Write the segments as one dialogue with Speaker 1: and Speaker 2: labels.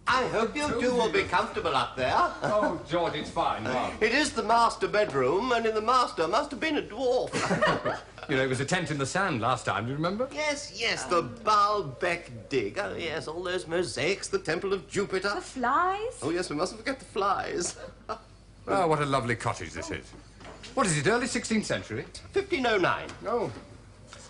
Speaker 1: I hope you two will be comfortable up there.
Speaker 2: Oh, George, it's fine.
Speaker 1: It is the master bedroom, and in the master must have been a dwarf.
Speaker 2: You know, it was a tent in the sand last time, do you remember?
Speaker 1: Yes, yes, the Baalbek dig. Oh, yes, all those mosaics, the Temple of Jupiter.
Speaker 3: The flies?
Speaker 1: Oh, yes, we mustn't forget the flies.
Speaker 2: Oh, what a lovely cottage this is. What is it, early 16th century?
Speaker 1: 1509.
Speaker 2: Oh.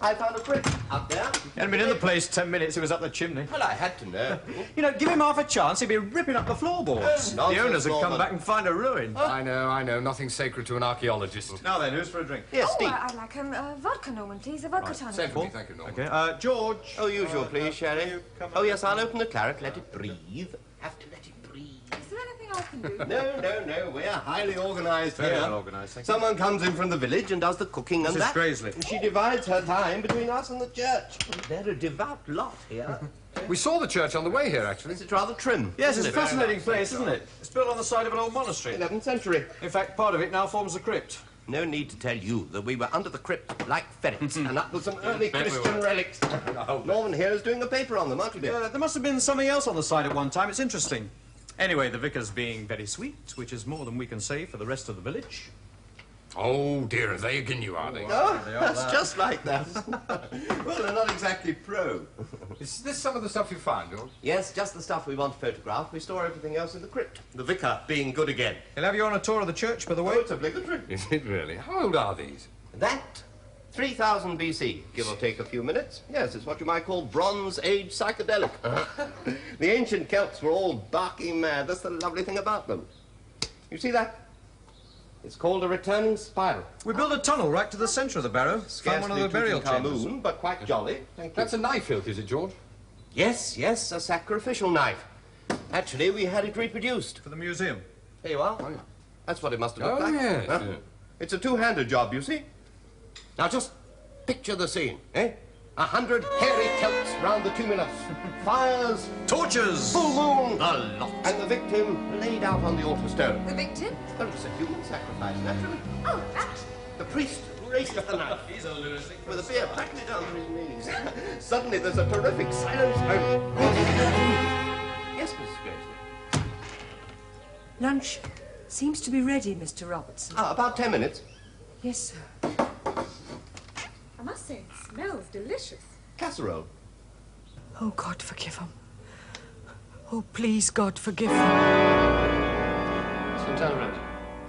Speaker 1: I found a brick up there.
Speaker 4: He hadn't been in the place 10 minutes, he was up the chimney.
Speaker 1: Well, I had to know.
Speaker 4: You know, give him half a chance, he'd be ripping up the floorboards.
Speaker 1: Oh,
Speaker 4: the owners would come
Speaker 1: Norman.
Speaker 4: back and find a ruin.
Speaker 2: Oh. I know. Nothing sacred to an archaeologist.
Speaker 4: Now then, who's for a drink?
Speaker 1: Yes,
Speaker 3: Oh,
Speaker 1: Steve.
Speaker 3: I'd like vodka, Norman, please. A vodka tonic.
Speaker 2: Same for me, thank you, Norman.
Speaker 4: Okay, George.
Speaker 1: Oh, usual, please, Sherry. Oh, yes, I'll open the claret. Let it breathe. Have to let it breathe.
Speaker 3: Is there anything I can do?
Speaker 1: No. We're highly organised
Speaker 4: Very
Speaker 1: here.
Speaker 4: well organised, thank you.
Speaker 1: Someone comes in from the village and does the cooking and
Speaker 4: Mrs.
Speaker 1: that.
Speaker 4: Graiseley.
Speaker 1: She divides her time between us and the church. They're a devout lot here.
Speaker 2: We saw the church on the way here, actually.
Speaker 1: It's rather trim.
Speaker 4: Yes, it's a
Speaker 1: isn't it?
Speaker 4: fascinating place, isn't it? It's built on the side of an old monastery.
Speaker 1: 11th century.
Speaker 4: In fact, part of it now forms a crypt.
Speaker 1: No need to tell you that we were under the crypt like ferrets, and up with some early
Speaker 2: Bet we
Speaker 1: Christian
Speaker 2: were.
Speaker 1: relics. Norman here is doing a paper on them, aren't you, dear?
Speaker 4: There must have been something else on the side at one time. It's interesting. Anyway, the vicar's being very sweet, which is more than we can say for the rest of the village.
Speaker 2: Oh, dear, are they again you, are they?
Speaker 1: Oh, that's just like that. Well, they're not exactly pro.
Speaker 2: Is this some of the stuff you found, George?
Speaker 1: Yes, just the stuff we want to photograph. We store everything else in the crypt. The vicar being good again.
Speaker 4: He'll have you on a tour of the church, by the way.
Speaker 1: Oh, it's obligatory.
Speaker 2: Is it really? How old are these?
Speaker 1: That 3000 BC, give or take a few minutes. Yes, it's what you might call Bronze Age psychedelic. The ancient Celts were all barking mad. That's the lovely thing about them. You see that? It's called a returning spiral.
Speaker 4: We built a tunnel right to the centre of the barrow. Found one of the burial chambers.
Speaker 1: But quite jolly. Thank you.
Speaker 2: That's a knife hilt, is it, George?
Speaker 1: Yes, yes, a sacrificial knife. Actually, we had it reproduced.
Speaker 4: For the museum.
Speaker 1: Here you are.
Speaker 2: Oh, yeah.
Speaker 1: That's what it must have looked
Speaker 2: Oh,
Speaker 1: like.
Speaker 2: yes,
Speaker 1: Huh?
Speaker 2: yeah.
Speaker 1: It's a two-handed job, you see. Now just picture the scene, eh? 100 hairy Celts round the tumulus. Fires,
Speaker 4: Torches!
Speaker 1: full moon,
Speaker 4: The lot.
Speaker 1: and the victim laid out on the altar stone.
Speaker 3: The victim?
Speaker 1: Well, it's a human sacrifice, naturally.
Speaker 3: Oh, that.
Speaker 1: The priest raises the knife
Speaker 4: He's a lunatic.
Speaker 1: with a beer practically down to his knees. Suddenly there's a terrific silence. Yes, Mrs. Gracely.
Speaker 5: Lunch seems to be ready, Mr. Robertson.
Speaker 1: About 10 minutes.
Speaker 5: Yes, sir.
Speaker 3: I must say, it smells delicious.
Speaker 1: Casserole.
Speaker 5: Oh, God, forgive him. Oh, please, God, forgive him.
Speaker 6: St. Elred,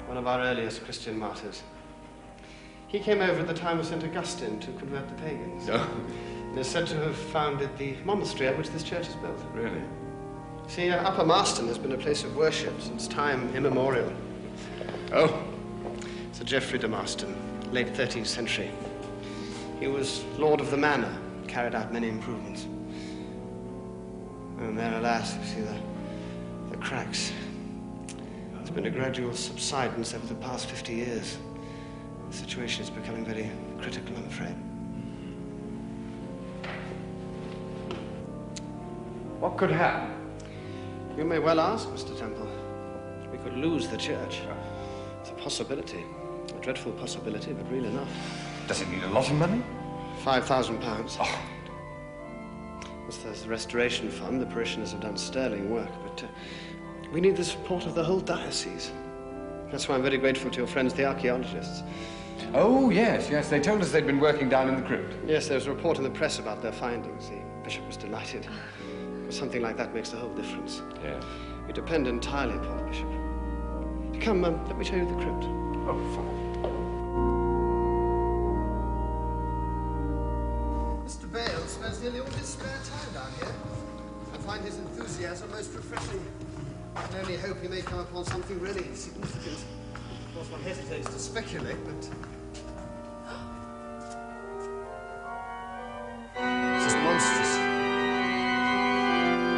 Speaker 6: one of our earliest Christian martyrs. He came over at the time of St. Augustine to convert the pagans. And is said to have founded the monastery at which this church is built.
Speaker 2: Really?
Speaker 6: See, Upper Marston has been a place of worship since time immemorial.
Speaker 2: Oh.
Speaker 6: Sir Geoffrey de Marston, late 13th century. He was lord of the manor, carried out many improvements. And there, alas, you see the cracks. There's been a gradual subsidence over the past 50 years. The situation is becoming very critical, I'm afraid.
Speaker 2: What could happen?
Speaker 6: You may well ask, Mr. Temple. We could lose the church. It's a possibility. A dreadful possibility, but real enough.
Speaker 2: Does it need a lot of money?
Speaker 6: £5,000.
Speaker 2: Oh.
Speaker 6: There's the restoration fund. The parishioners have done sterling work, but we need the support of the whole diocese. That's why I'm very grateful to your friends, the archaeologists.
Speaker 2: Oh, yes, yes. They told us they'd been working down in the crypt.
Speaker 6: Yes, there was a report in the press about their findings. The bishop was delighted. Something like that makes the whole difference.
Speaker 2: Yeah.
Speaker 6: We depend entirely upon the bishop. Come, let me show you the crypt.
Speaker 2: Oh, fine.
Speaker 7: Mr. Bale spends nearly all his spare time down here. I find his enthusiasm most refreshing. I can only hope he may come upon something really significant. Of course, one hesitates to speculate, but... This is monstrous.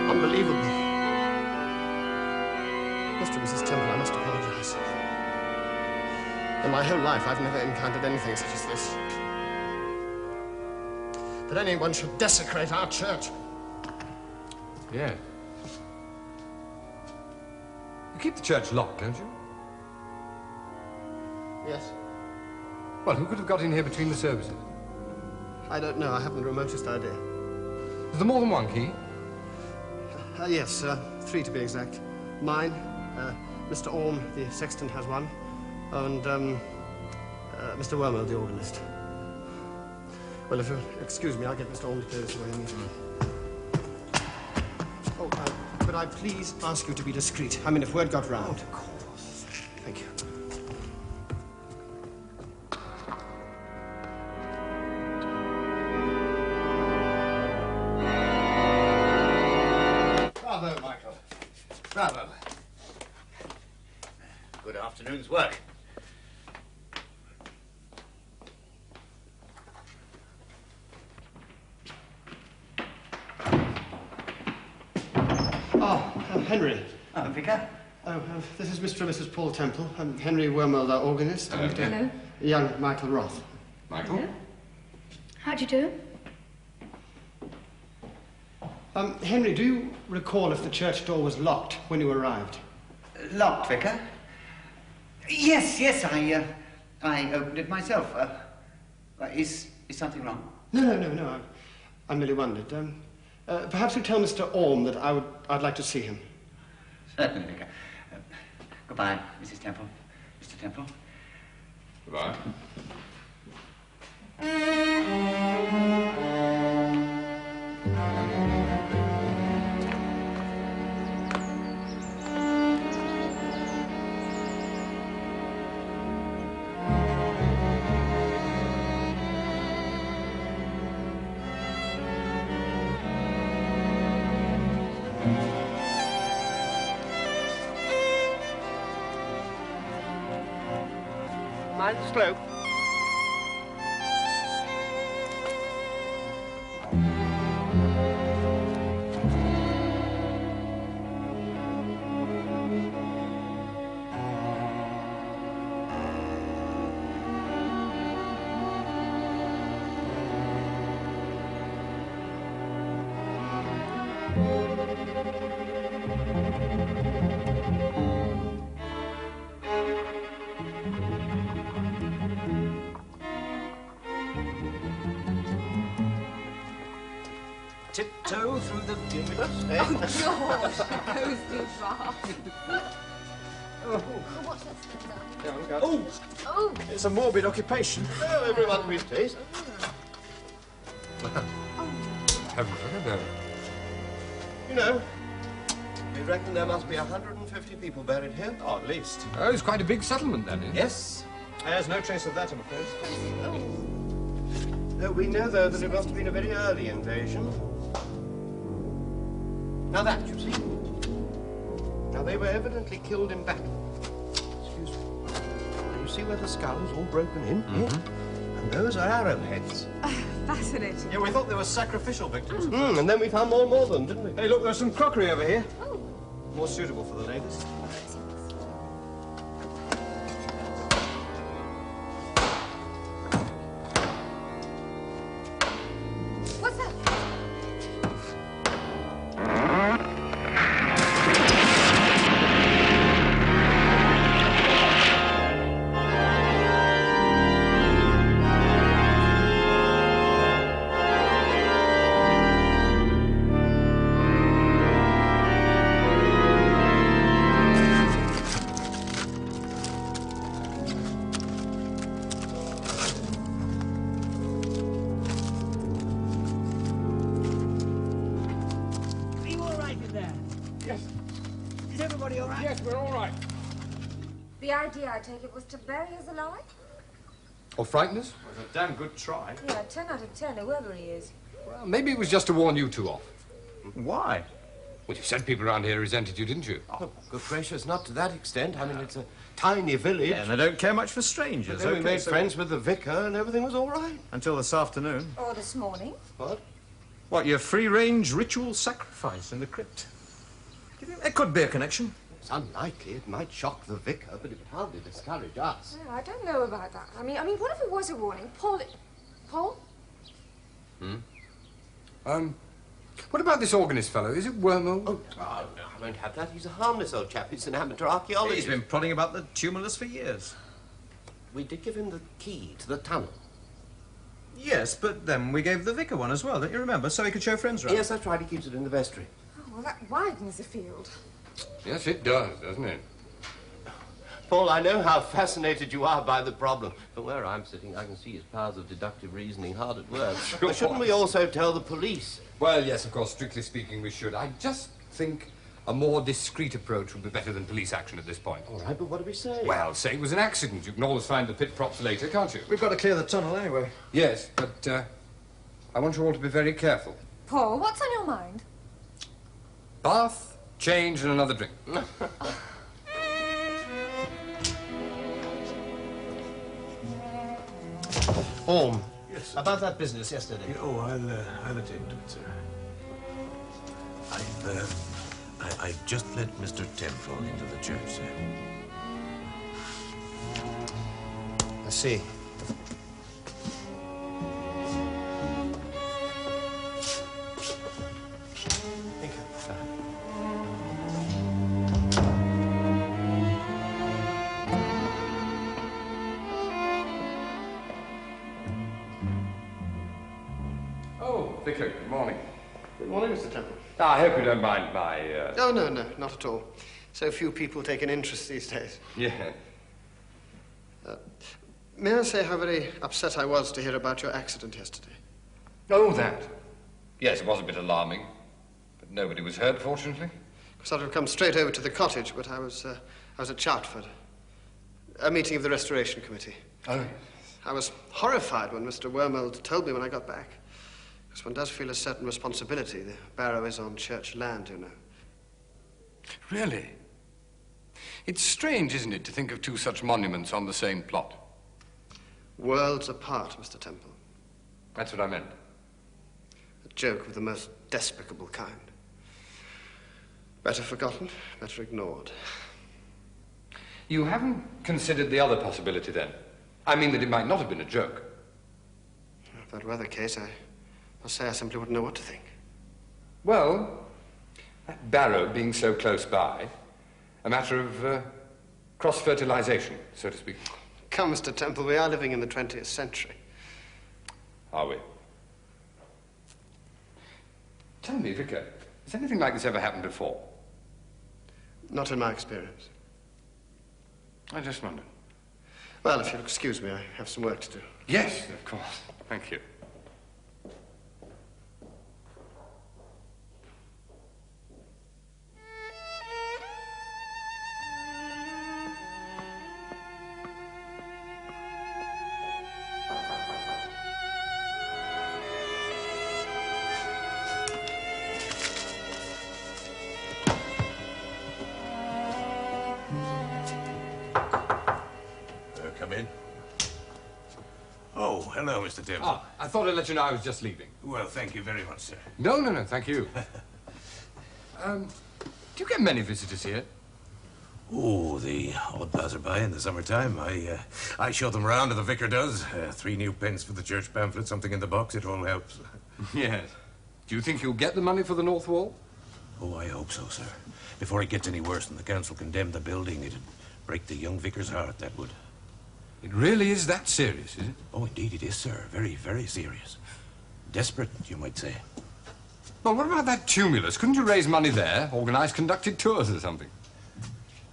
Speaker 7: Unbelievable. Mr. and Mrs. Temple, I must apologize. In my whole life, I've never encountered anything such as this. That anyone should desecrate our church.
Speaker 2: Yeah. You keep the church locked, don't you?
Speaker 7: Yes.
Speaker 2: Well, who could have got in here between the services?
Speaker 7: I don't know. I haven't the remotest idea.
Speaker 2: Is there more than one key?
Speaker 7: Yes, 3 to be exact. Mine, Mr. Orme, the sexton, has one, and Mr. Wormel, the organist. Well, if you'll excuse me, I'll get Mr. Orme to clear this away immediately. Oh, could I please ask you to be discreet? I mean, if word got round. Of course. Thank you.
Speaker 8: Bravo, Michael. Bravo. Good afternoon's work.
Speaker 6: Henry.
Speaker 8: Oh, Vicar.
Speaker 6: Oh, this is Mr. and Mrs. Paul Temple. I'm Henry Wormel, our organist.
Speaker 2: Hello.
Speaker 6: And,
Speaker 3: Hello.
Speaker 6: young Michael Roth.
Speaker 2: Michael?
Speaker 3: Hello. How'd you do?
Speaker 6: Henry, do you recall if the church door was locked when you arrived?
Speaker 8: Locked, Vicar? Yes, yes, I opened it myself. Is something wrong?
Speaker 6: No. I merely wondered. Perhaps you tell Mr. Orme that I'd like to see him.
Speaker 8: Certainly, Vicar. Goodbye, Mrs. Temple. Mr. Temple.
Speaker 2: Goodbye.
Speaker 1: Mind the slope.
Speaker 4: Tiptoe through the cumulus.
Speaker 3: George, that goes too far.
Speaker 4: Oh, it's a morbid occupation.
Speaker 1: Oh, everyone to his taste.
Speaker 2: Have you heard of it?
Speaker 1: You know, we reckon there must be 150 people buried here.
Speaker 4: Oh, at least.
Speaker 2: Oh, it's quite a big settlement, then, isn't it?
Speaker 4: Yes. There's no trace of that, I'm afraid.
Speaker 1: We know, though, that it must have been a very early invasion. Now that, you see. Now, they were evidently killed in battle. Excuse me. Now, you see where the skull's all broken in? Mm-hmm. And those are arrowheads.
Speaker 3: Fascinating.
Speaker 4: Yeah, we thought they were sacrificial victims.
Speaker 1: And then we found more of them, didn't we?
Speaker 4: Hey, look, there's some crockery over here. More suitable for the ladies.
Speaker 3: What's that?
Speaker 9: Are you all right in there?
Speaker 2: Yes.
Speaker 9: Is everybody all right?
Speaker 2: Yes, we're all right.
Speaker 3: The idea, I take it, was to bury us alive?
Speaker 2: Or frighten us?
Speaker 4: It was a damn good try.
Speaker 3: Yeah, 10 out of 10, whoever he is.
Speaker 2: Well, maybe it was just to warn you two off.
Speaker 4: Why?
Speaker 2: Well, you said people around here resented you, didn't you?
Speaker 1: Oh, good gracious, not to that extent. I mean, it's a tiny village.
Speaker 4: Yeah, and they don't care much for strangers.
Speaker 1: But then we
Speaker 4: okay,
Speaker 1: made
Speaker 4: so-
Speaker 1: friends with the vicar and everything was all right.
Speaker 4: Until this afternoon.
Speaker 3: Or this morning.
Speaker 1: What?
Speaker 4: What, your free-range ritual sacrifice in the crypt? Do you think there could be a connection?
Speaker 1: It's unlikely. It might shock the vicar, but it would hardly discourage us.
Speaker 3: Yeah, I don't know about that. I mean, what if it was a warning? Paul?
Speaker 2: What about this organist fellow? Is it Wormald?
Speaker 1: Oh, no, I won't have that. He's a harmless old chap. He's an amateur archaeologist.
Speaker 4: He's been plodding about the tumulus for years.
Speaker 1: We did give him the key to the tunnel.
Speaker 4: Yes, but then we gave the vicar one as well, don't you remember? So he could show friends around.
Speaker 1: Yes, that's right. He keeps it in the vestry.
Speaker 3: Oh, well, that widens the field.
Speaker 2: Yes, it does, doesn't it?
Speaker 1: Paul, I know how fascinated you are by the problem, but where I'm sitting, I can see his powers of deductive reasoning hard at work.
Speaker 2: Sure.
Speaker 1: But shouldn't we also tell the police?
Speaker 2: Well, yes, of course, strictly speaking, we should. I just think a more discreet approach would be better than police action at this point.
Speaker 1: All right, but what do we say?
Speaker 2: Well, say it was an accident. You can always find the pit props later, can't you?
Speaker 4: We've got to clear the tunnel anyway.
Speaker 2: Yes, but I want you all to be very careful.
Speaker 3: Paul, what's on your mind?
Speaker 2: Bath, change, and another drink.
Speaker 7: Orm.
Speaker 9: Yes.
Speaker 7: About that business yesterday.
Speaker 9: Oh, I'll attend to it, sir. I've just let Mr. Temple into the church, sir.
Speaker 7: I see. Thank you.
Speaker 2: Oh, Vicar, good morning.
Speaker 6: Good morning, Mr. Temple.
Speaker 2: I hope you don't mind my,
Speaker 6: Oh, no, not at all. So few people take an interest these days.
Speaker 2: Yeah.
Speaker 6: May I say how very upset I was to hear about your accident yesterday?
Speaker 2: Oh, that. Yes, it was a bit alarming. But nobody was hurt, fortunately.
Speaker 6: Because I'd have come straight over to the cottage, but I was at Chartford. A meeting of the Restoration Committee.
Speaker 2: Oh.
Speaker 6: I was horrified when Mr. Wormald told me when I got back. Because one does feel a certain responsibility. The barrow is on church land, you know.
Speaker 2: Really? It's strange, isn't it, to think of two such monuments on the same plot?
Speaker 6: Worlds apart, Mr. Temple.
Speaker 2: That's what I meant.
Speaker 6: A joke of the most despicable kind. Better forgotten, better ignored.
Speaker 2: You haven't considered the other possibility, then? I mean that it might not have been a joke.
Speaker 6: If that were the case, I must say I simply wouldn't know what to think.
Speaker 2: Well, that barrow being so close by, a matter of cross-fertilization, so to speak.
Speaker 6: Come, Mr. Temple, we are living in the 20th century.
Speaker 2: Are we? Tell me, Vicar, has anything like this ever happened before?
Speaker 6: Not in my experience.
Speaker 2: I just wondered.
Speaker 6: Well, if you'll excuse me, I have some work to do.
Speaker 2: Yes, of course. Thank you.
Speaker 9: Come in. Oh, hello, Mr. Temple.
Speaker 2: Ah, I thought I'd let you know I was just leaving.
Speaker 9: Well, thank you very much, sir.
Speaker 2: No, thank you. Do you get many visitors here?
Speaker 9: Oh, the odd passerby in the summertime. I show them round, or the vicar does. 3 new pence for the church pamphlet, something in the box, it all helps.
Speaker 2: Yes. Do you think you'll get the money for the North Wall?
Speaker 9: Oh, I hope so, sir. Before it gets any worse and the council condemned the building, it'd break the young vicar's heart, that would.
Speaker 2: It really is that serious, is it?
Speaker 9: Oh, indeed it is, sir. Very, very serious. Desperate, you might say.
Speaker 2: Well, what about that tumulus? Couldn't you raise money there? Organize conducted tours or something?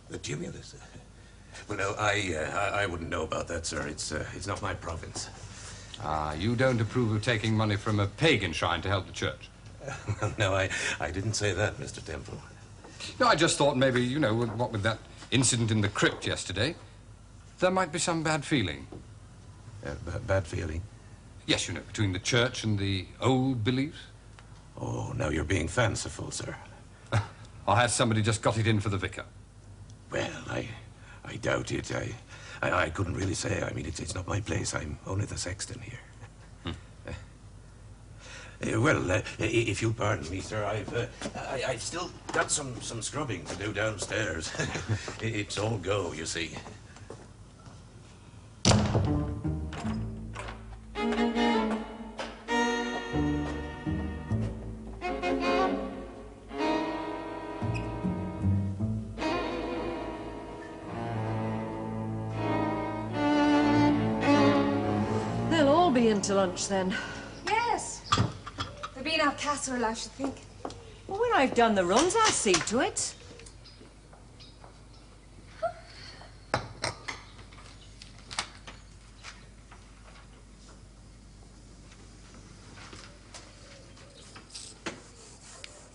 Speaker 9: The tumulus? Well, no, I wouldn't know about that, sir. It's not my province.
Speaker 2: Ah, you don't approve of taking money from a pagan shrine to help the church?
Speaker 9: Well, no, I didn't say that, Mr. Temple.
Speaker 2: No, I just thought maybe, you know, what with that incident in the crypt yesterday, there might be some bad feeling.
Speaker 9: Bad feeling?
Speaker 2: Yes, you know, between the church and the old beliefs.
Speaker 9: Oh, now you're being fanciful, sir.
Speaker 2: Or has somebody just got it in for the vicar?
Speaker 9: Well, I doubt it. I couldn't really say. I mean, it's not my place. I'm only the sexton here. Well, if you'll pardon me, sir, I've still got some scrubbing to do downstairs. It's all go, you see.
Speaker 5: They'll all be in to lunch then.
Speaker 3: Yes. There'll be enough casserole, I should think.
Speaker 5: Well, when I've done the runs, I'll see to it.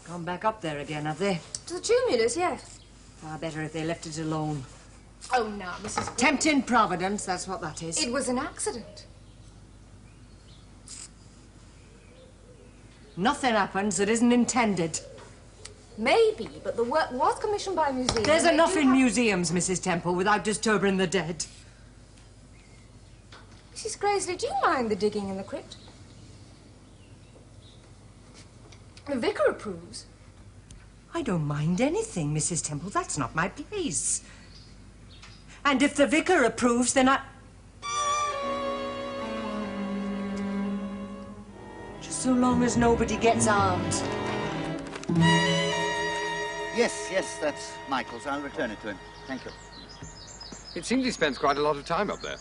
Speaker 5: Gone back up there again, have they?
Speaker 3: To the tumulus, yes.
Speaker 5: Far better if they left it alone.
Speaker 3: Oh, now, Mrs.
Speaker 5: Tempting Providence, that's what that is.
Speaker 3: It was an accident.
Speaker 5: Nothing happens that isn't intended.
Speaker 3: Maybe, but the work was commissioned by a museum.
Speaker 5: There's
Speaker 3: and they
Speaker 5: enough
Speaker 3: do
Speaker 5: in
Speaker 3: have-
Speaker 5: museums, Mrs. Temple, without disturbing the dead.
Speaker 3: Mrs. Graysley, do you mind the digging in the crypt? The vicar approves.
Speaker 5: I don't mind anything, Mrs. Temple. That's not my place. And if the vicar approves, then I... Just so long as nobody gets armed.
Speaker 8: Yes, that's Michael's. I'll return it to him. Thank you.
Speaker 2: It seems he spends quite a lot of time up there.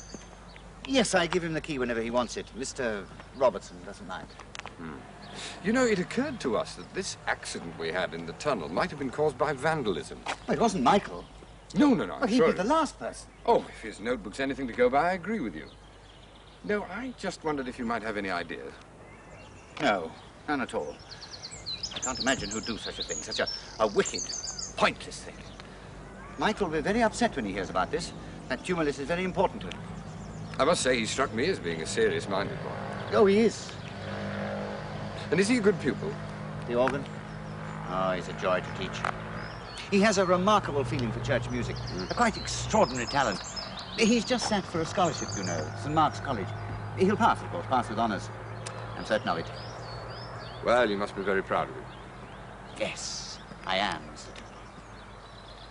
Speaker 8: Yes, I give him the key whenever he wants it. Mr. Robertson doesn't mind.
Speaker 2: You know, it occurred to us that this accident we had in the tunnel might have been caused by vandalism.
Speaker 8: Well, it wasn't Michael.
Speaker 2: No, I'm
Speaker 8: Well, he'd
Speaker 2: sure
Speaker 8: be the last person.
Speaker 2: Oh, if his notebook's anything to go by, I agree with you. No, I just wondered if you might have any ideas.
Speaker 8: No, none at all. I can't imagine who'd do such a thing, such a wicked, pointless thing. Michael will be very upset when he hears about this. That tumulus is very important to him.
Speaker 2: I must say, he struck me as being a serious-minded boy.
Speaker 8: Oh, he is.
Speaker 2: And is he a good pupil?
Speaker 8: The organ? Oh, he's a joy to teach. He has a remarkable feeling for church music, a quite extraordinary talent. He's just sat for a scholarship, you know, St. Mark's College. He'll pass, of course, pass with honours. I'm certain of it.
Speaker 2: Well, you must be very proud of him.
Speaker 8: Yes, I am, Mr. Temple.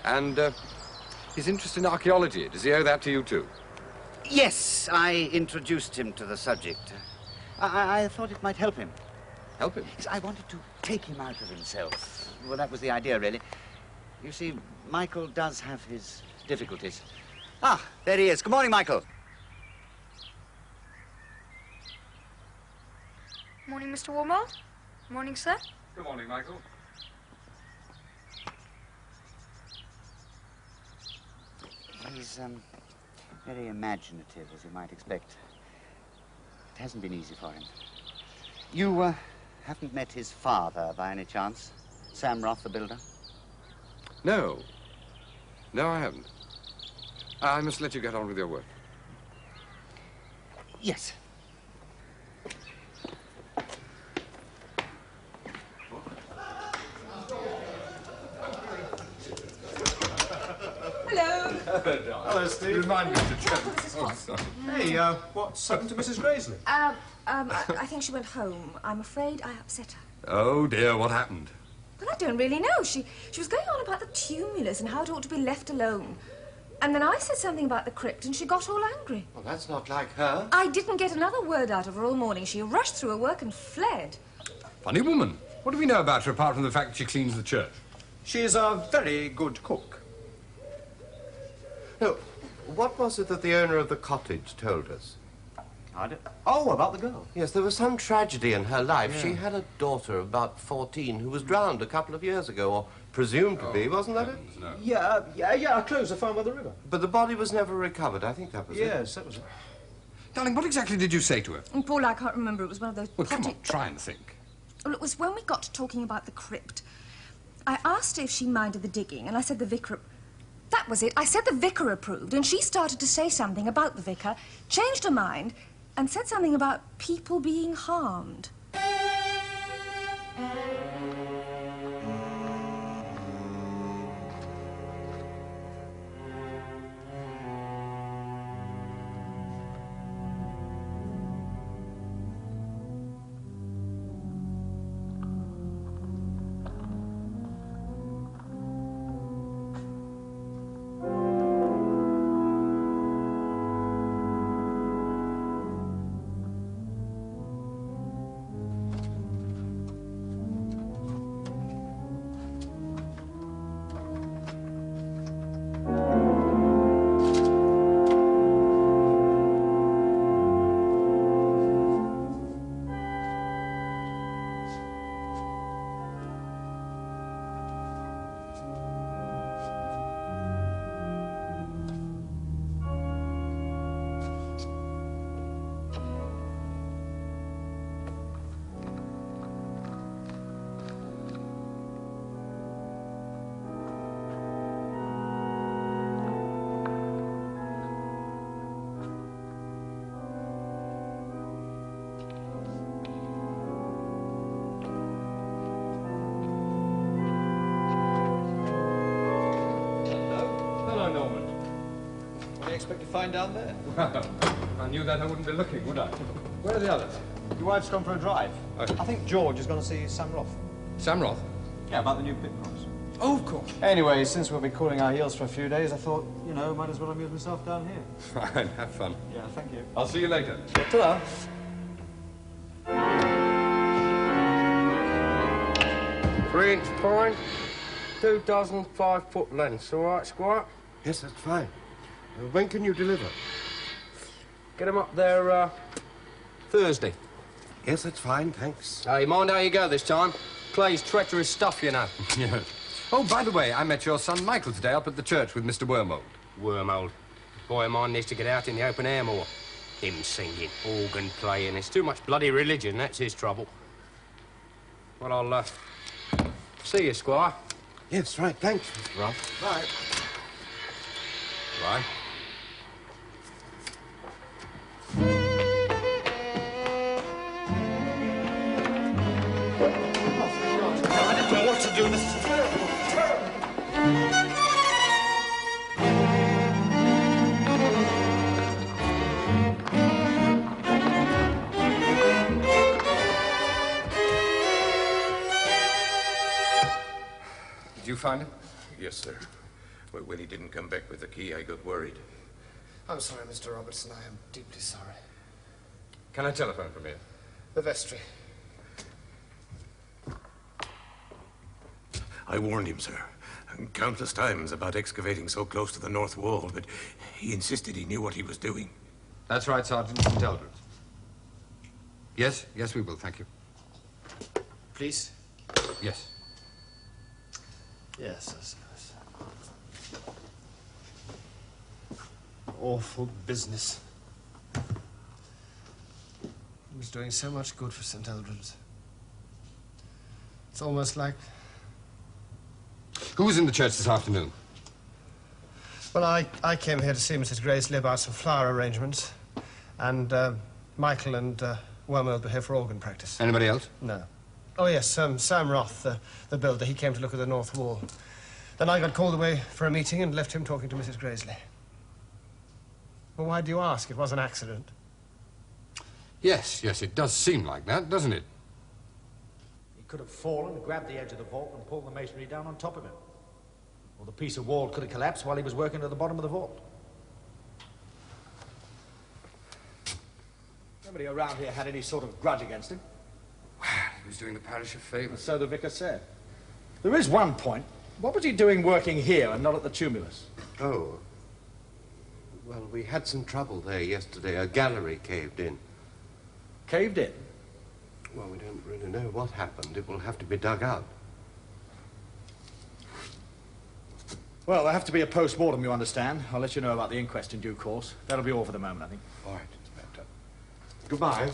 Speaker 2: And his interest in archaeology, does he owe that to you too?
Speaker 8: Yes, I introduced him to the subject. I thought it might help him.
Speaker 2: Help him?
Speaker 8: Yes, I wanted to take him out of himself. Well, that was the idea, really. You see, Michael does have his difficulties. Ah, there he is. Good morning, Michael.
Speaker 10: Morning, Mr. Wormald. Morning, sir.
Speaker 2: Good morning, Michael.
Speaker 8: He's, very imaginative, as you might expect. It hasn't been easy for him. You, haven't met his father, by any chance? Sam Roth, the builder?
Speaker 2: No. No, I haven't. I must let you get on with your work.
Speaker 8: Yes.
Speaker 5: Hello.
Speaker 4: Hello, Steve.
Speaker 2: Remind me to check.
Speaker 3: Oh, sorry.
Speaker 4: Hey, what's happened to Mrs. Graysley?
Speaker 3: I think she went home. I'm afraid I upset her.
Speaker 2: Oh, dear, what happened?
Speaker 3: Well, I don't really know. She was going on about the tumulus and how it ought to be left alone. And then I said something about the crypt and she got all angry.
Speaker 1: Well, that's not like her.
Speaker 3: I didn't get another word out of her all morning. She rushed through her work and fled.
Speaker 2: Funny woman. What do we know about her apart from the fact that she cleans the church?
Speaker 4: She is a very good cook.
Speaker 1: No, what was it that the owner of the cottage told us?
Speaker 4: Oh, about the girl.
Speaker 1: Yes, there was some tragedy in her life. Yeah. She had a daughter of about 14 who was drowned a couple of years ago, or presumed to be, wasn't that it?
Speaker 2: No.
Speaker 4: Yeah, clothes are found by the river.
Speaker 1: But the body was never recovered. I think that was it.
Speaker 4: Yes, that was it.
Speaker 2: Darling, what exactly did you say to her?
Speaker 3: And Paul, I can't remember. It was one of those
Speaker 2: Well, come on, try and think.
Speaker 3: Well, it was when we got to talking about the crypt. I asked her if she minded the digging, and I said the vicar... That was it. I said the vicar approved, and she started to say something about the vicar, changed her mind, and said something about people being harmed.
Speaker 4: Expect to find down there?
Speaker 2: Well, if I knew that, I wouldn't be looking, would I? Where are the others?
Speaker 4: Your wife's gone for a drive.
Speaker 2: Oh.
Speaker 4: I think George is going to see Sam Roth.
Speaker 2: Sam Roth?
Speaker 4: Yeah, about the new pit price.
Speaker 2: Oh, of course.
Speaker 4: Anyway, since we'll be cooling our heels for a few days, I thought, you know, might as well amuse myself down here.
Speaker 2: Fine, have fun.
Speaker 4: Yeah, thank you.
Speaker 2: I'll see you later.
Speaker 4: Ta-ra.
Speaker 11: 3-inch pine, 2 dozen 5-foot lengths. All right, Squire?
Speaker 1: Yes, that's fine. When can you deliver?
Speaker 11: Get 'em up there, Thursday.
Speaker 1: Yes, that's fine, thanks.
Speaker 11: Hey, mind how you go this time. Clay's treacherous stuff, you know.
Speaker 2: Yes. Oh, by the way, I met your son Michael today up at the church with Mr. Wormold.
Speaker 11: Wormold. Boy of mine needs to get out in the open air more. Him singing, organ playing. It's too much bloody religion, that's his trouble. Well, I'll, see you, Squire.
Speaker 1: Yes, right, thanks, Mr. Roth. Bye.
Speaker 2: Bye.
Speaker 7: I don't know what to do. This is terrible. Terrible.
Speaker 2: find him?
Speaker 9: Yes, sir. Well, when he didn't come back with the key, I got worried.
Speaker 7: I'm sorry, Mr. Robertson. I am deeply sorry.
Speaker 2: Can I telephone from here?
Speaker 7: The vestry.
Speaker 9: I warned him, sir, countless times about excavating so close to the north wall, but he insisted he knew what he was doing.
Speaker 2: That's right, Sergeant. St. Eldred's. Yes, yes, we will, thank you.
Speaker 7: Please?
Speaker 2: Yes.
Speaker 7: Yes, I suppose. Awful business. He was doing so much good for St. Eldred's. It's almost like...
Speaker 2: Who was in the church this afternoon?
Speaker 7: Well, I came here to see Mrs. Graysley about some flower arrangements, and Michael and Wormald were here for organ practice.
Speaker 2: Anybody else?
Speaker 7: No. Oh, yes, Sam Roth, the builder. He came to look at the north wall. Then I got called away for a meeting and left him talking to Mrs. Graysley. Well, why do you ask? It was an accident.
Speaker 2: Yes, yes, it does seem like that, doesn't it?
Speaker 12: He could have fallen, grabbed the edge of the vault and pulled the masonry down on top of him. Or the piece of wall could have collapsed while he was working at the bottom of the vault. Nobody around here had any sort of grudge against him.
Speaker 2: Well, he was doing the parish a favour.
Speaker 12: So the vicar said. There is one point. What was he doing working here and not at the tumulus?
Speaker 1: Oh. Well, we had some trouble there yesterday. A gallery caved in.
Speaker 12: Caved in?
Speaker 1: Well, we don't really know what happened. It will have to be dug out.
Speaker 12: Well, there'll have to be a post-mortem, you understand. I'll let you know about the inquest in due course. That'll be all for the moment, I think.
Speaker 1: All right, Inspector. Goodbye.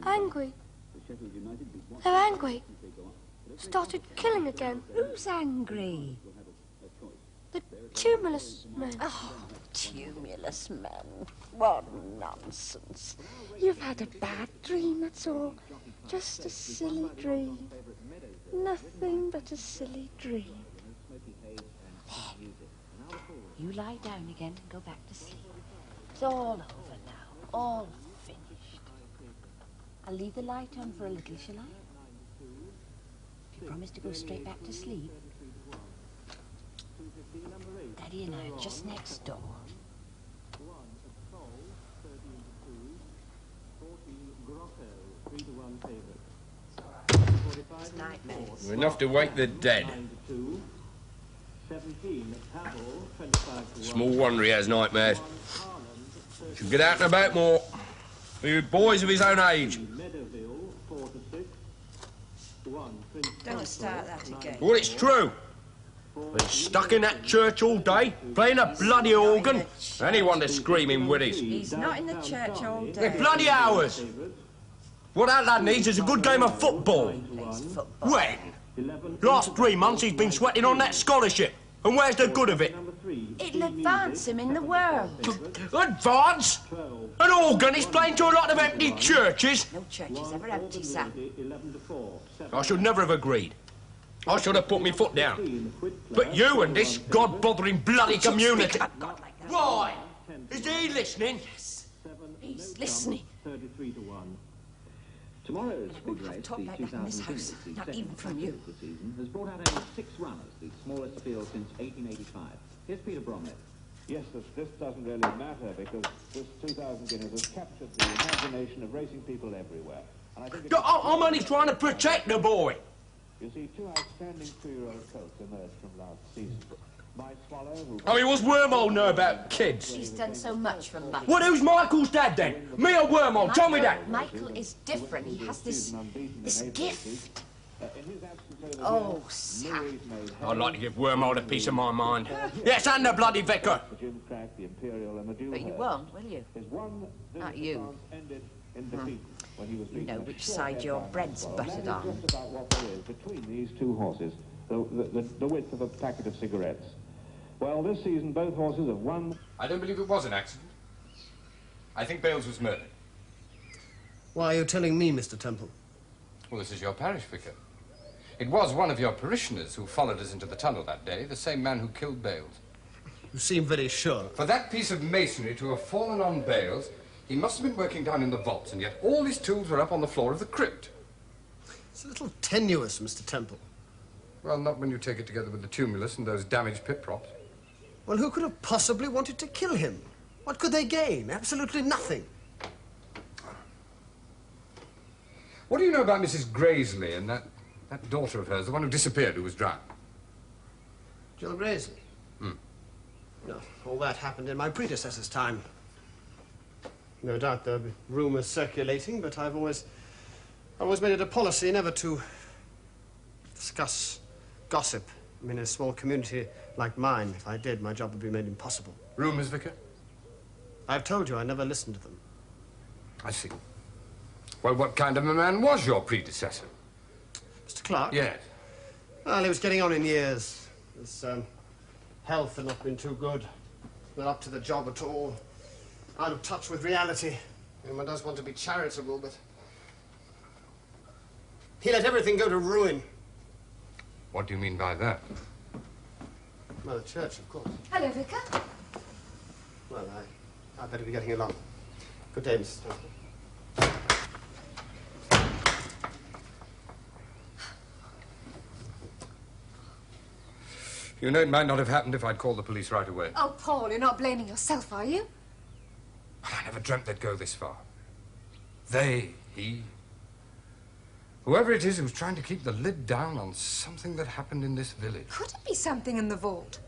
Speaker 10: Angry. They're angry. Started killing again.
Speaker 5: Who's angry?
Speaker 10: The tumulus men.
Speaker 5: Oh, tumulus men. What nonsense. You've had a bad dream, that's all. Just a silly dream. Nothing but a silly dream. You lie down again and go back to sleep. It's all over now. All finished. I'll leave the light on for a little, shall I? If you promise to go straight back to sleep. Daddy and I are just next door. It's nightmares.
Speaker 11: Enough to wake the dead. Small wonder he has nightmares. Should get out and about more. With boys of his own age.
Speaker 5: Don't start that again.
Speaker 11: Well, it's true. Been stuck in that church all day, playing a bloody organ. Anyone to scream in widdies.
Speaker 5: He's not in the church all day.
Speaker 11: They're bloody hours. What that lad needs is a good game of football. When? Last 3 months he's been sweating on that scholarship. And where's the good of it?
Speaker 5: It'll advance him in the world.
Speaker 11: Advance? An organ is playing to a lot of empty churches.
Speaker 5: No church is ever empty, Sam.
Speaker 11: I should never have agreed. I should have put my foot down. But you and this God-bothering bloody community... Why? Is he listening?
Speaker 5: Yes. He's listening.
Speaker 13: Tomorrow's
Speaker 3: won't
Speaker 13: big
Speaker 3: have
Speaker 13: race,
Speaker 3: talk
Speaker 13: the
Speaker 3: like that in this
Speaker 13: 2006
Speaker 3: house.
Speaker 13: the
Speaker 3: Not
Speaker 13: second
Speaker 3: even from you.
Speaker 13: of the season, has brought out only 6 runners, the smallest field since 1885. Here's Peter Bromley.
Speaker 14: Yes, this doesn't really matter because this 2,000 Guineas has captured the imagination of racing people everywhere. And I think
Speaker 11: I'm only trying to protect the boy.
Speaker 14: You see, 2 outstanding 2-year-old colts emerged from last season. My Swallow, who...
Speaker 11: I mean, what's Wormhole know about kids?
Speaker 5: He's done so much for Michael.
Speaker 11: Well, who's Michael's dad then? Me or Wormhole? Tell me that.
Speaker 5: Michael is different. He has this gift. Oh, Sam.
Speaker 11: I'd like to give Wormhole a piece of my mind. Yes, and the bloody vicar.
Speaker 5: But you won't, will you? Not you. You know which side your bread's buttered on.
Speaker 14: About what there is between these 2 horses, the width of a packet of cigarettes. Well, this season both horses have won.
Speaker 2: I don't believe it was an accident. I think Bales was murdered.
Speaker 7: Why are you telling me, Mr. Temple?
Speaker 2: Well, this is your parish vicar. It was one of your parishioners who followed us into the tunnel that day, the same man who killed Bales.
Speaker 7: You seem very sure.
Speaker 2: For that piece of masonry to have fallen on Bales, he must have been working down in the vaults, and yet all his tools were up on the floor of the crypt.
Speaker 7: It's a little tenuous, Mr. Temple.
Speaker 2: Well, not when you take it together with the tumulus and those damaged pit props.
Speaker 7: Well, who could have possibly wanted to kill him? What could they gain? Absolutely nothing.
Speaker 2: What do you know about Mrs. Graiseley and that daughter of hers, the one who disappeared, who was drowned?
Speaker 7: Jill Graiseley?
Speaker 2: Hmm.
Speaker 7: No, all that happened in my predecessor's time. No doubt there'll be rumors circulating, but I've always made it a policy never to discuss gossip. I mean, in a small community like mine, if I did, my job would be made impossible.
Speaker 2: Rumors, Vicar?
Speaker 7: I've told you I never listened to them.
Speaker 2: I see. Well, what kind of a man was your predecessor?
Speaker 7: Mr. Clark?
Speaker 2: Yes.
Speaker 7: Well, he was getting on in years. His health had not been too good. Not up to the job at all. Out of touch with reality. And one does want to be charitable, but he let everything go to ruin.
Speaker 2: What do you mean by that?
Speaker 7: Well, the church, of course.
Speaker 3: Hello, Vicar.
Speaker 7: Well, I'd better be getting along. Good day, Mrs. Temple.
Speaker 2: You know, it might not have happened if I'd called the police right away.
Speaker 3: Oh, Paul, you're not blaming yourself, are you?
Speaker 2: I never dreamt they'd go this far. They, he, whoever it is who's trying to keep the lid down on something that happened in this village.
Speaker 3: Could it be something in the vault?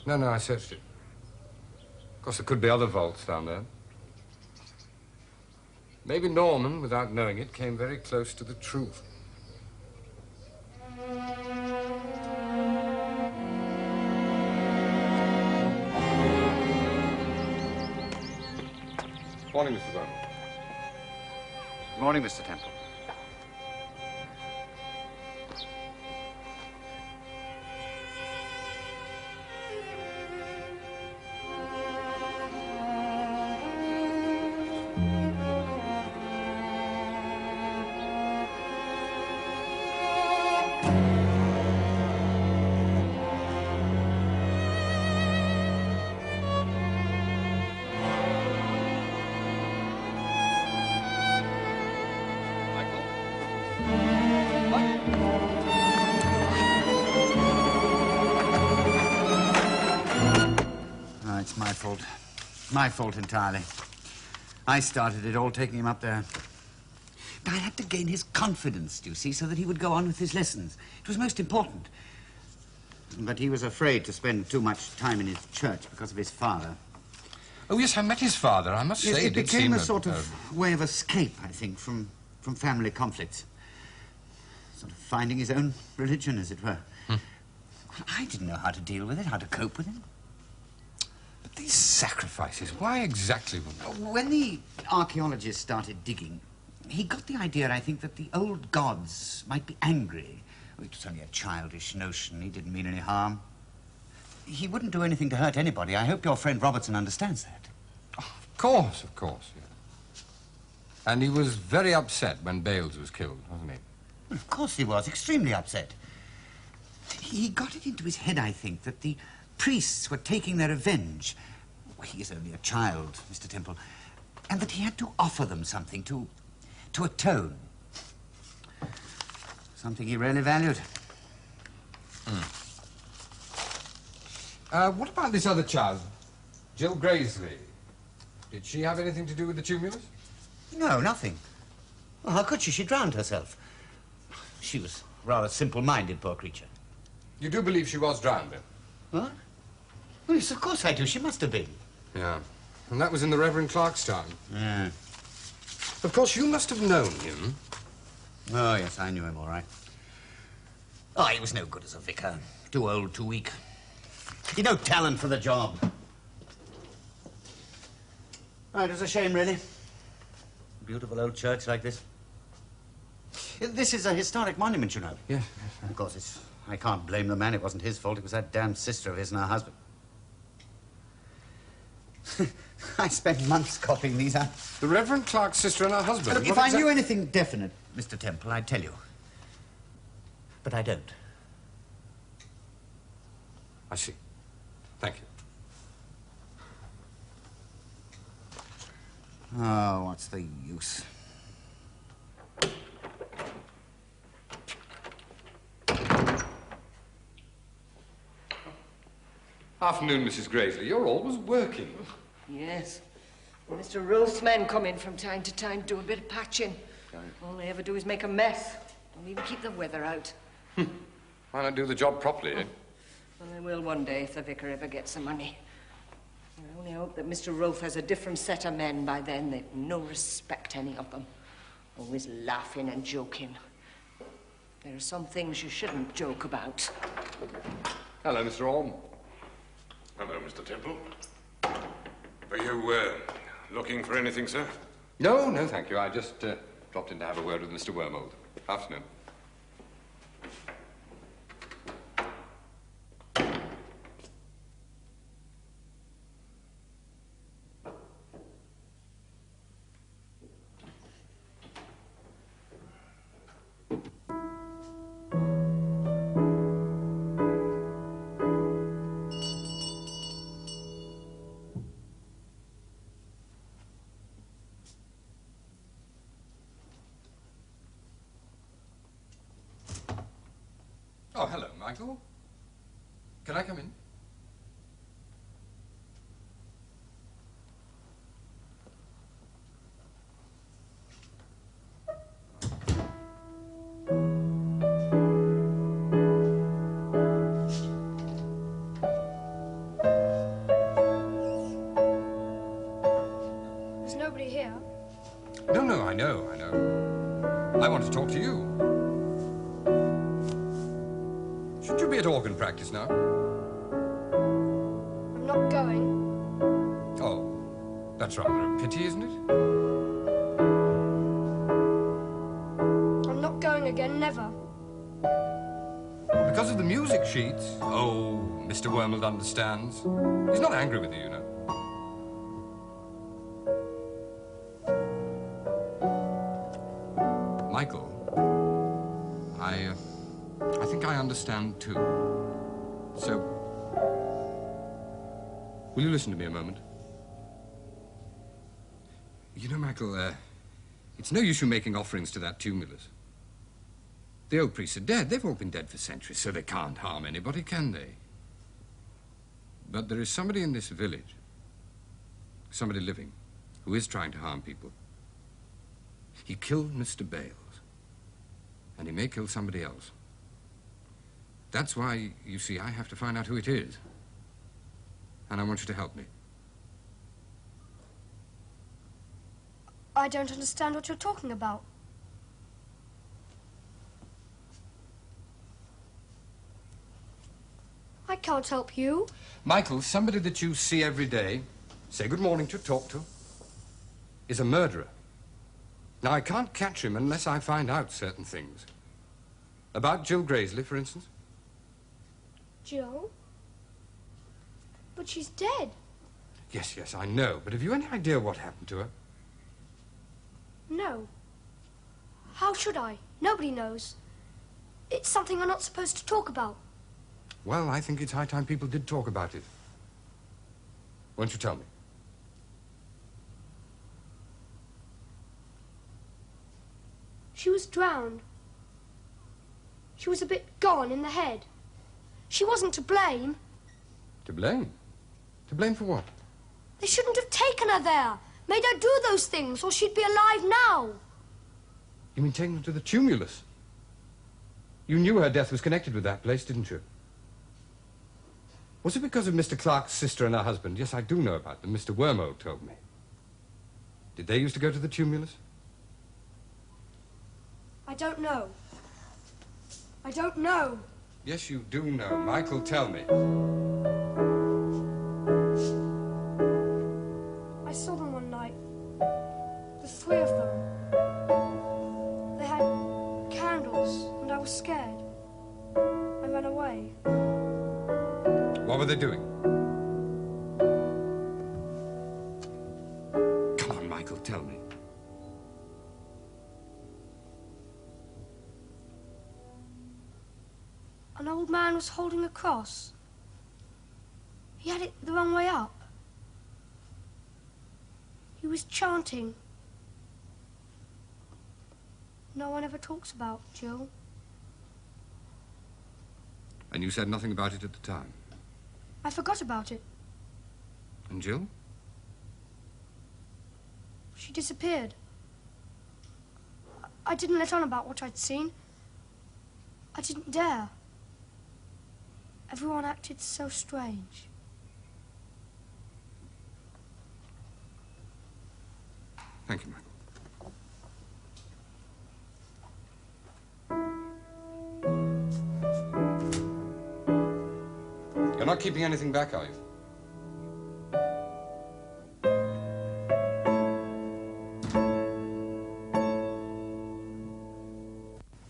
Speaker 2: No, I searched it. Of course, there could be other vaults down there. Maybe Norman, without knowing it, came very close to the truth. Morning, Mr. Bowman.
Speaker 8: Good morning, Mr. Temple. It's my fault. My fault entirely. I started it all, taking him up there. I had to gain his confidence, do you see, so that he would go on with his lessons. It was most important. But he was afraid to spend too much time in his church because of his father.
Speaker 2: Oh, yes, I met his father. I must say
Speaker 8: it became a sort of way of escape, I think, from family conflicts. Sort of finding his own religion, as it were. Well, I didn't know how to deal with it, how to cope with it.
Speaker 2: But these sacrifices, why exactly were they?
Speaker 8: When the archaeologists started digging, he got the idea, I think, that the old gods might be angry. Well, it was only a childish notion. He didn't mean any harm. He wouldn't do anything to hurt anybody. I hope your friend Robertson understands that.
Speaker 2: Oh, of course, yeah. And he was very upset when Bales was killed, wasn't he?
Speaker 8: Well, of course he was, extremely upset. He got it into his head, I think, that the priests were taking their revenge. Well, he is only a child, Mr. Temple. And that he had to offer them something to atone. Something he really valued.
Speaker 2: What about this other child, Jill Graisley? Did she have anything to do with the tumulus?
Speaker 8: No, nothing. Well, how could she? She drowned herself. She was rather simple-minded, poor creature.
Speaker 2: You do believe she was drowned, then?
Speaker 8: What? Well, yes, of course I do. She must have been.
Speaker 2: Yeah. And that was in the Reverend Clark's time.
Speaker 8: Yeah.
Speaker 2: Of course, you must have known him.
Speaker 8: Oh, yes, I knew him all right. Oh, he was no good as a vicar. Too old, too weak. He'd no talent for the job. Oh, it was a shame, really. Beautiful old church like this. This is a historic monument, you know.
Speaker 2: Yeah.
Speaker 8: Of course, I can't blame the man. It wasn't his fault. It was that damned sister of his and her husband. I spent months copying these out.
Speaker 2: The Reverend Clark's sister and her husband?
Speaker 8: Look, if I knew anything definite, Mr. Temple, I'd tell you. But I don't.
Speaker 2: I see. Thank you.
Speaker 8: Oh, what's the use?
Speaker 2: Afternoon, Mrs. Graisley. You're always working.
Speaker 15: Yes. Mr. Rolfe's men come in from time to time, do a bit of patching. All they ever do is make a mess. Don't even keep the weather out.
Speaker 2: Why not do the job properly, eh?
Speaker 15: Well, they will one day if the vicar ever gets the money. I only hope that Mr. Rolfe has a different set of men by then. They've no respect, any of them. Always laughing and joking. There are some things you shouldn't joke about.
Speaker 2: Hello, Mr. Orme.
Speaker 9: Hello, Mr. Temple. Are you, looking for anything, sir?
Speaker 2: No, no, thank you. I just dropped in to have a word with Mr. Wormold. Afternoon. Oh, hello, Michael. Can I come in?
Speaker 10: There's nobody here.
Speaker 2: No, no, I know. I want to talk to you. Should you be at organ practice now?
Speaker 10: I'm not going.
Speaker 2: Oh, that's rather a pity, isn't it?
Speaker 10: I'm not going again, never.
Speaker 2: Because of the music sheets? Oh, Mr. Wormold understands. He's not angry with you, you know. Michael, I think I understand too. So, will you listen to me a moment? You know, Michael, it's no use you making offerings to that tumulus. The old priests are dead. They've all been dead for centuries, so they can't harm anybody, can they? But there is somebody in this village, somebody living, who is trying to harm people. He killed Mr. Bales, and he may kill somebody else. That's why, you see, I have to find out who it is. And I want you to help me.
Speaker 10: I don't understand what you're talking about. I can't help you.
Speaker 2: Michael, somebody that you see every day, say good morning to, talk to, is a murderer. Now, I can't catch him unless I find out certain things. About Jill Graisley, for instance.
Speaker 10: Jill? But she's dead.
Speaker 2: Yes, yes, I know. But have you any idea what happened to her?
Speaker 10: No. How should I? Nobody knows. It's something we're not supposed to talk about.
Speaker 2: Well, I think it's high time people did talk about it. Won't you tell me?
Speaker 10: She was drowned. She was a bit gone in the head. She wasn't to blame.
Speaker 2: To blame? To blame for what?
Speaker 10: They shouldn't have taken her there, made her do those things, or she'd be alive now.
Speaker 2: You mean taking her to the tumulus? You knew her death was connected with that place, didn't you? Was it because of Mr. Clark's sister and her husband? Yes, I do know about them. Mr. Wormold told me. Did they used to go to the tumulus?
Speaker 10: I don't know. I don't know.
Speaker 2: Yes, you do know. Michael, tell me.
Speaker 10: I saw them one night. The three of them. They had candles, and I was scared. I ran away.
Speaker 2: What were they doing? Come on, Michael, tell me.
Speaker 10: An old man was holding a cross. He had it the wrong way up. He was chanting. No one ever talks about, Jill.
Speaker 2: And you said nothing about it at the time?
Speaker 10: I forgot about it.
Speaker 2: And Jill?
Speaker 10: She disappeared. I didn't let on about what I'd seen. I didn't dare. Everyone acted so strange.
Speaker 2: Thank you, Michael. You're not keeping anything back, are you?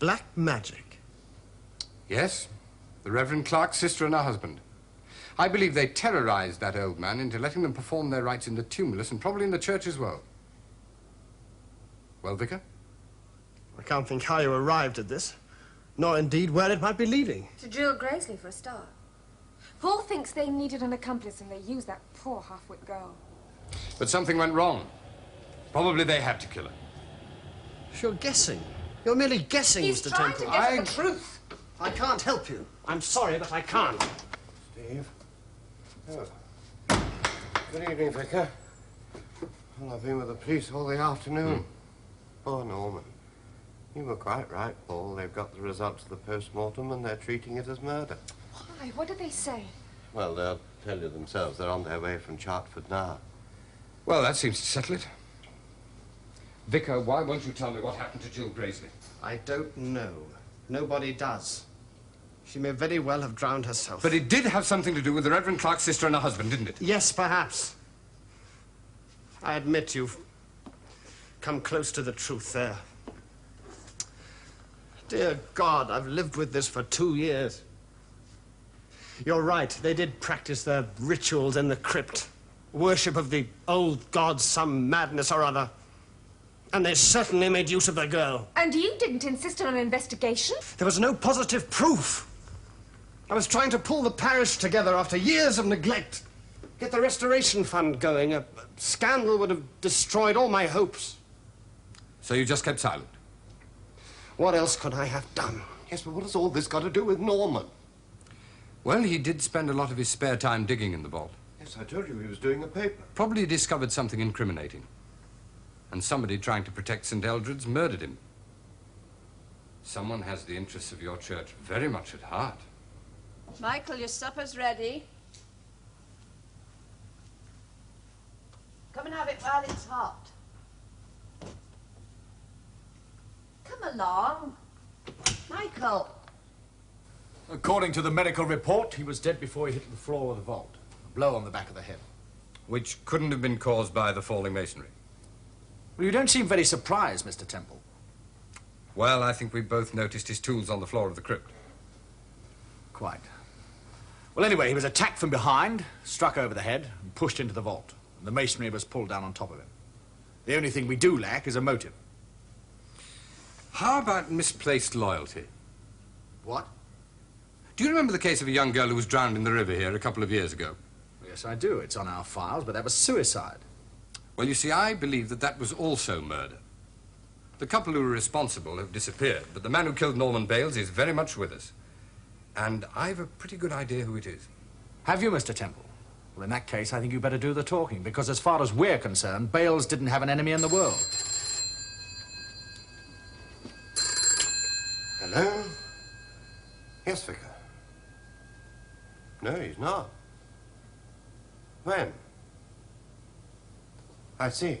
Speaker 7: Black magic?
Speaker 2: Yes. The Reverend Clark's sister and her husband. I believe they terrorized that old man into letting them perform their rites in the tumulus and probably in the church as well. Well, Vicar?
Speaker 7: I can't think how you arrived at this, nor indeed where it might be leading.
Speaker 3: To Jill Graiseley for a start. Paul thinks they needed an accomplice and they used that poor half-wit girl.
Speaker 2: But something went wrong. Probably they had to kill her.
Speaker 7: You're guessing. You're merely guessing,
Speaker 3: He's
Speaker 7: Mr.
Speaker 3: trying
Speaker 7: Temple.
Speaker 3: to get at the truth.
Speaker 7: I can't help you. I'm sorry, but I can't.
Speaker 1: Steve? Oh. Good evening, Vicar. Well, I've been with the police all the afternoon. Poor Norman. You were quite right, Paul. They've got the results of the post-mortem and they're treating it as murder.
Speaker 3: Why? What did they say?
Speaker 1: Well, they'll tell you themselves. They're on their way from Chartford now.
Speaker 2: Well, that seems to settle it. Vicar, why won't you tell me what happened to Jill Graiseley?
Speaker 7: I don't know. Nobody does. She may very well have drowned herself.
Speaker 2: But it did have something to do with the Reverend Clark's sister and her husband, didn't it?
Speaker 7: Yes, perhaps. I admit you've come close to the truth there. Dear God, I've lived with this for 2 years. You're right, they did practice their rituals in the crypt. Worship of the old gods, some madness or other. And they certainly made use of the girl.
Speaker 3: And you didn't insist on an investigation?
Speaker 7: There was no positive proof. I was trying to pull the parish together after years of neglect. Get the restoration fund going. A scandal would have destroyed all my hopes.
Speaker 2: So you just kept silent?
Speaker 7: What else could I have done?
Speaker 1: Yes, but what has all this got to do with Norman?
Speaker 2: Well, he did spend a lot of his spare time digging in the vault.
Speaker 1: Yes, I told you he was doing a paper.
Speaker 2: Probably discovered something incriminating. And somebody trying to protect St. Eldred's murdered him. Someone has the interests of your church very much at heart.
Speaker 15: Michael, your supper's ready. Come and have it while it's hot. Come along. Michael.
Speaker 12: According to the medical report, he was dead before he hit the floor of the vault. A blow on the back of the head.
Speaker 2: Which couldn't have been caused by the falling masonry.
Speaker 12: Well, you don't seem very surprised, Mr. Temple.
Speaker 2: Well, I think we both noticed his tools on the floor of the crypt.
Speaker 12: Quite. Well, anyway, he was attacked from behind, struck over the head, and pushed into the vault. And the masonry was pulled down on top of him. The only thing we do lack is a motive.
Speaker 2: How about misplaced loyalty?
Speaker 12: What?
Speaker 2: Do you remember the case of a young girl who was drowned in the river here a couple of years ago?
Speaker 12: Yes, I do. It's on our files, but that was suicide.
Speaker 2: Well, you see, I believe that that was also murder. The couple who were responsible have disappeared, but the man who killed Norman Bales is very much with us. And I've a pretty good idea who it is.
Speaker 12: Have you, Mr. Temple? Well, in that case, I think you better do the talking, because as far as we're concerned, Bales didn't have an enemy in the world.
Speaker 1: Hello? Yes, Vicar. No, he's not. When? I see.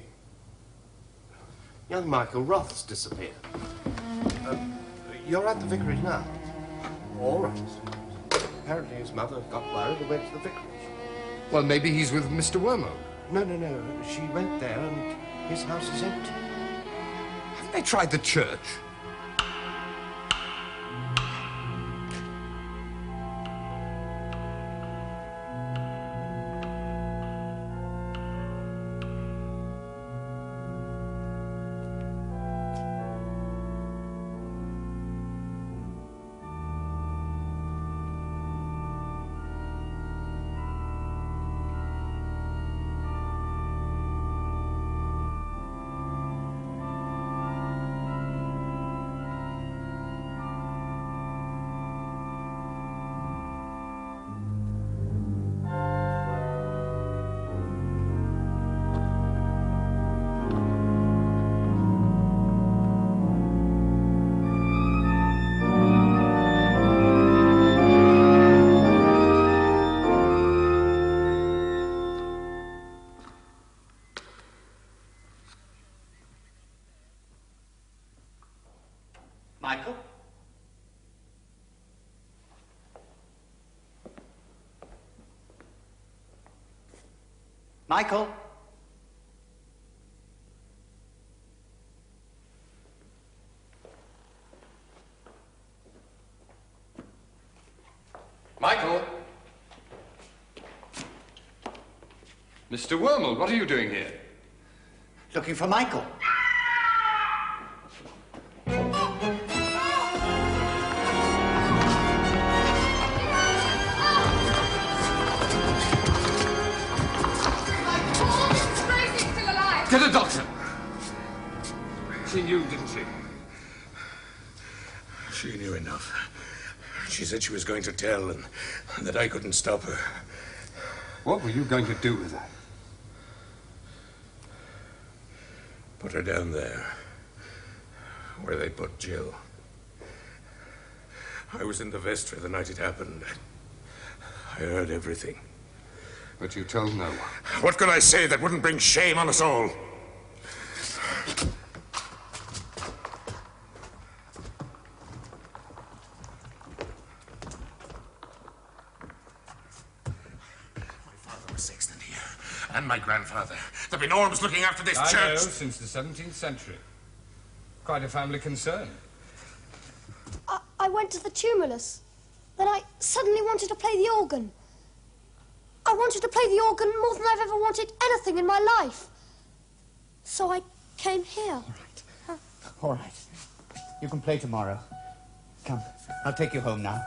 Speaker 1: Young Michael Roth's disappeared. You're at the vicarage now? All right. Apparently his mother got worried and went to the vicarage.
Speaker 2: Well, maybe he's with Mr. Wormald.
Speaker 1: No. She went there and his house is empty.
Speaker 2: Haven't they tried the church?
Speaker 8: Michael? Michael?
Speaker 2: Michael? Mr. Wormald, what are you doing here?
Speaker 8: Looking for Michael.
Speaker 2: Get a doctor! She knew, didn't she?
Speaker 9: She knew enough. She said she was going to tell and that I couldn't stop her.
Speaker 2: What were you going to do with her?
Speaker 9: Put her down there, where they put Jill. I was in the vestry the night it happened. I heard everything.
Speaker 2: But you told no one.
Speaker 9: What could I say that wouldn't bring shame on us all? And my grandfather. There've been Orms looking after this church.
Speaker 2: I know, since the 17th century. Quite a family concern.
Speaker 10: I went to the tumulus. Then I suddenly wanted to play the organ. I wanted to play the organ more than I've ever wanted anything in my life. So I came here.
Speaker 8: All right. All right. You can play tomorrow. Come, I'll take you home now.